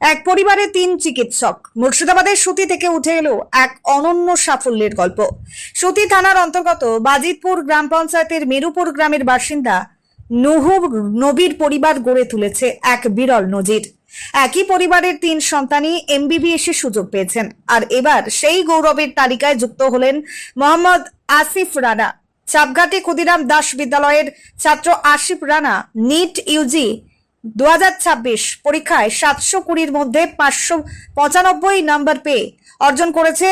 এক পরিবারে তিন চিকিৎসক। মুর্শিদাবাদের সুতি থেকে উঠে এলো এক অনন্য সাফল্যের গল্প। সুতি থানার অন্তর্গত বাজিতপুর গ্রাম পঞ্চায়েতের মেরুপুর গ্রামের বাসিন্দা নুহু নবীর পরিবার গড়ে তুলেছে এক বিরল নজির। একই পরিবারের তিন সন্তানই এমবিবিএস এর সুযোগ পেয়েছেন, আর এবার সেই গৌরবের তালিকায় যুক্ত হলেন মোহাম্মদ আসিফ রানা। চাপঘাটে ক্ষুদিরাম দাস বিদ্যালয়ের ছাত্র আসিফ রানা নিট ইউজি 2026 পরীক্ষায় 720-র মধ্যে 595 নম্বর পেয়ে অর্জন করেছে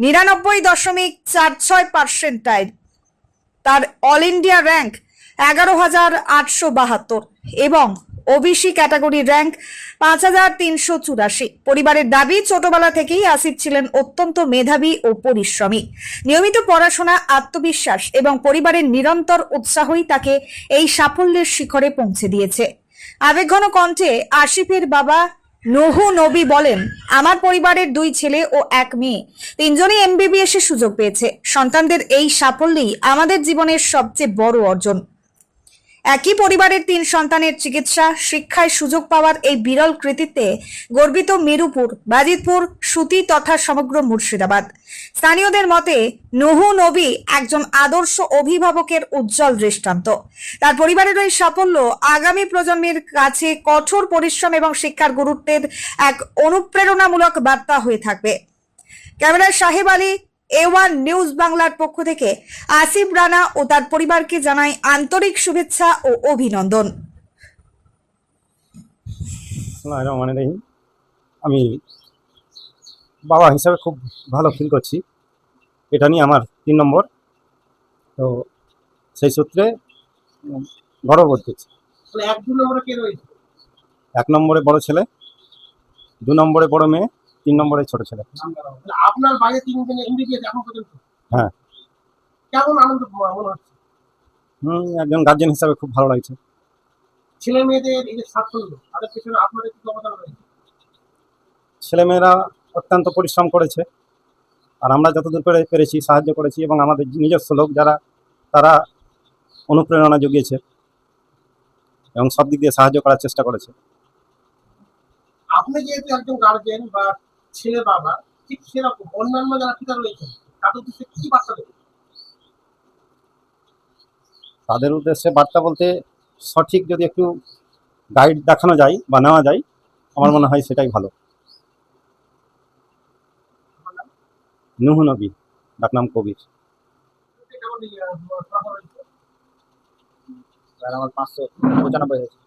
99.46%। তার অল ইন্ডিয়া র্যাঙ্ক 11,872 এবং ওবিসি ক্যাটাগরি র্যাঙ্ক 5,384। পরিবারের দাবি, ছোটবেলা থেকেই আসিফ ছিলেন অত্যন্ত মেধাবী ও পরিশ্রমী। নিয়মিত পড়াশোনা, আত্মবিশ্বাস এবং পরিবারের নিরন্তর উৎসাহই তাকে এই সাফল্যের শিখরে পৌঁছে দিয়েছে। আবেগঘন কণ্ঠে আসিফের বাবা নুহু নবী বলেন, আমার পরিবারের দুই ছেলে ও এক মেয়ে, তিনজনই এমবিবিএস এর সুযোগ পেয়েছে। সন্তানদের এই সাফল্যই আমাদের জীবনের সবচেয়ে বড় অর্জন। একই পরিবারের তিন সন্তানের চিকিৎসা শিক্ষায় সুযোগ পাওয়ার এই বিরল কৃতিত্বে গর্বিত মেরুপুর, বাজিতপুর, সুতি তথা সমগ্র মুর্শিদাবাদ। স্থানীয়দের মতে নুহু নবী একজন আদর্শ অভিভাবকের উজ্জ্বল দৃষ্টান্ত। তার পরিবারের এই সাফল্য আগামী প্রজন্মের কাছে কঠোর পরিশ্রম এবং শিক্ষার গুরুত্বের এক অনুপ্রেরণামূলক বার্তা হয়ে থাকবে। ক্যামেরায় সাহেব আলী, A1 নিউজ বাংলার পক্ষ থেকে আসিফ রানা ও তার পরিবারকে জানাই আন্তরিক শুভেচ্ছা ও অভিনন্দন। আমি বাবা হিসাবে খুব ভালো ফিল করছি। এটা নিয়ে আমার 3 নম্বর, তো সেই সূত্রে গর্ববোধ করছি। 1 নম্বরে বড় ছেলে, 2 নম্বরে বড় মেয়ে, 3 নম্বরে ছোট ছেলে। আপনার বাইরে তিনজন এমবিবিএস এখন পর্যন্ত? হ্যাঁ। কেমন আনন্দ মনে হচ্ছে? একজন গার্জেন হিসাবে খুব ভালো লাগছে। ছেলে মেয়েদের এই যে সাফল্য, তাদের পেছনে আপনাদের কি অবদান রয়েছে? ছেলেমেয়েরা অত্যন্ত পরিশ্রম করেছে, আর আমরা যতদূর পেরেছি সাহায্য করেছি, এবং আমাদের নিজস্ব লোক যারা, তারা অনুপ্রেরণা জুগিয়েছে এবং সব দিক দিয়ে সাহায্য করার চেষ্টা করেছে। আপনি যেহেতু একজন গার্জেন বা ছেলে বাবা, ঠিক সেরকম অন্যান্য যারা পিতা রয়েছেন তাদের উদ্দেশ্যে কি বার্তা দেবেন? তাদের উদ্দেশ্যে বার্তা বলতে, সঠিক যদি একটু গাইড দেখানো যায় বা নেওয়া যায়, আমার মনে হয় সেটাই ভালো। নুহু নবী, ডাকনাম কবির। আমার 595 হয়েছে।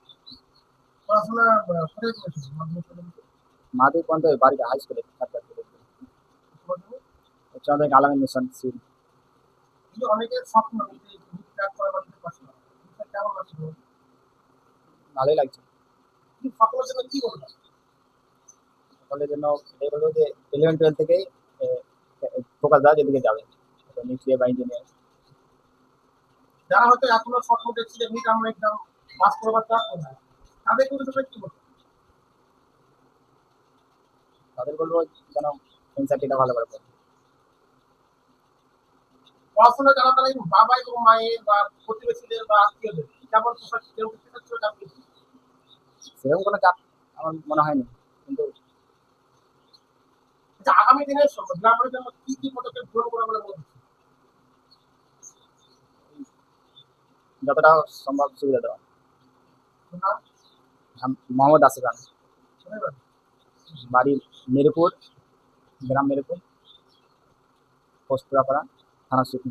পড়াশোনা কোথায় করেছেন? মাধ্যমিক পর্যন্ত বাড়িতে হাই স্কুলে আমাদের আলামিন মিশন সিল। অনেকের স্বপ্ন কেমন আছে? ভালোই লাগছে। সকলের জন্য কি বলবেন? সকলের জন্য এটাই বলবো যে 11-12 থেকেই ফোকাস দেওয়া যেদিকে যাবে, নিউক্লিয়ার বা ইঞ্জিনিয়ার। যারা হয়তো এখনো স্বপ্ন দেখছে যে নিট আমরা এক্সাম পাস করবার চাচ্ছে না, তাদের উদ্দেশ্যে কি বলবেন? তাদের বলবো যেন এনসারটিটা ভালো করে পড়ে। পড়াশোনা চলাকালীন বাবা এবং মায়ের বা প্রতিবেশীদের বা আত্মীয়দের কেমন সেরকম কোনো চাপ আমার মনে হয়নি, কিন্তু আগামী দিনে গ্রামের জন্য কি কি পদক্ষেপ গ্রহণ করা বলে মনে হচ্ছে? যতটা সম্ভব সুবিধা দেওয়া। মোহাম্মদ আসিফ রানা, বাড়ি মেরুপুর, গ্রাম মেরুপুর, পোস্ট পুরাপাড়া, থানা সুতি।